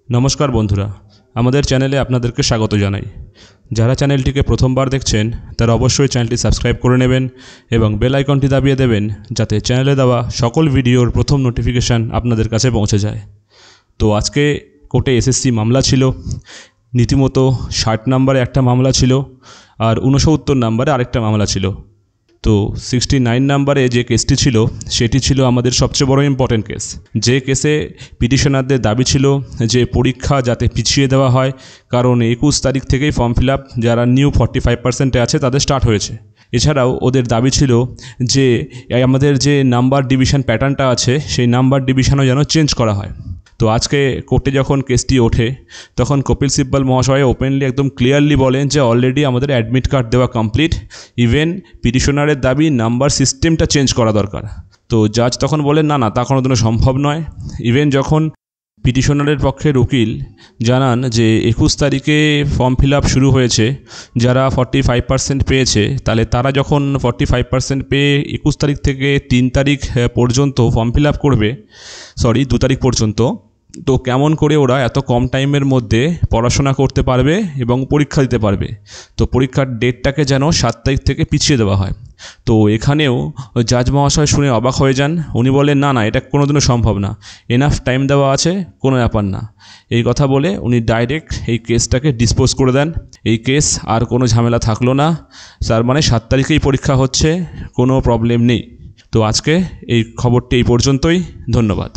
নমস্কার বন্ধুরা, আমাদের চ্যানেলে আপনাদেরকে স্বাগত জানাই। যারা চ্যানেলটিকে প্রথমবার দেখছেন তারা অবশ্যই চ্যানেলটি সাবস্ক্রাইব করে নেবেন এবং বেল আইকনটি দাবিয়ে দেবেন যাতে চ্যানেলে দেওয়া সকল ভিডিওর প্রথম নোটিফিকেশান আপনাদের কাছে পৌঁছে যায়। তো আজকে কোর্টে এসএসসি মামলা ছিল, রীতিমতো 60 নম্বরে একটা মামলা ছিল আর 69 নম্বরে আরেকটা মামলা ছিল। তো 69 নম্বরে যে কেসটি ছিল সেটি ছিল আমাদের সবচেয়ে বড় ইম্পর্টেন্ট কেস। যে কেসে পিটিশনারদের দাবি ছিল যে পরীক্ষা যাতে পিছিয়ে দেওয়া হয়, কারণ 21 তারিখ থেকেই ফর্ম ফিল আপ যারা নিউ 45%-এ আছে তাদের স্টার্ট হয়েছে। এছাড়াও ওদের দাবি ছিল যে আমাদের যে নাম্বার ডিভিশন প্যাটার্নটা আছে সেই নাম্বার ডিভিশনও যেন চেঞ্জ করা হয়। তো আজকে কোর্টে যখন কেসটি ওঠে তখন কপিল সিব্বল মহাশয় ওপেনলি একদম ক্লিয়ারলি বলেন যে অলরেডি আমাদের অ্যাডমিট কার্ড দেওয়া কমপ্লিট, ইভেন পিটিশনারের দাবি নাম্বার সিস্টেমটা চেঞ্জ করা দরকার। তো জাজ তখন বলেন না তা কোনোদিনও সম্ভব নয়। ইভেন যখন পিটিশনারের পক্ষের উকিল জানান যে 21 তারিখে ফর্ম ফিল আপ শুরু হয়েছে, যারা 45% পেয়েছে তাহলে তারা যখন 45% পেয়ে 21 তারিখ থেকে 3 তারিখ পর্যন্ত ফর্ম ফিল আপ করবে, 2 তারিখ পর্যন্ত, তো কেমন করে ওরা এত কম টাইমের মধ্যে পড়াশোনা করতে পারবে এবং পরীক্ষা দিতে পারবে। তো পরীক্ষার ডেটটাকে যেন 7 তারিখ থেকে পিছিয়ে দেওয়া হয়। তো এখানেও জাজ মহাশয় শুনে অবাক হয়ে যান। উনি বলেন না এটা কোনোদিনও সম্ভব না, এনাফ টাইম দেওয়া আছে, কোনো ব্যাপার না। এই কথা বলে উনি ডাইরেক্ট এই কেসটাকে ডিসপোজ করে দেন। এই কেস আর কোনো ঝামেলা থাকলো না, তার মানে 7 তারিখেই পরীক্ষা হচ্ছে, কোনো প্রবলেম নেই। তো আজকে এই খবরটি এই পর্যন্তই। ধন্যবাদ।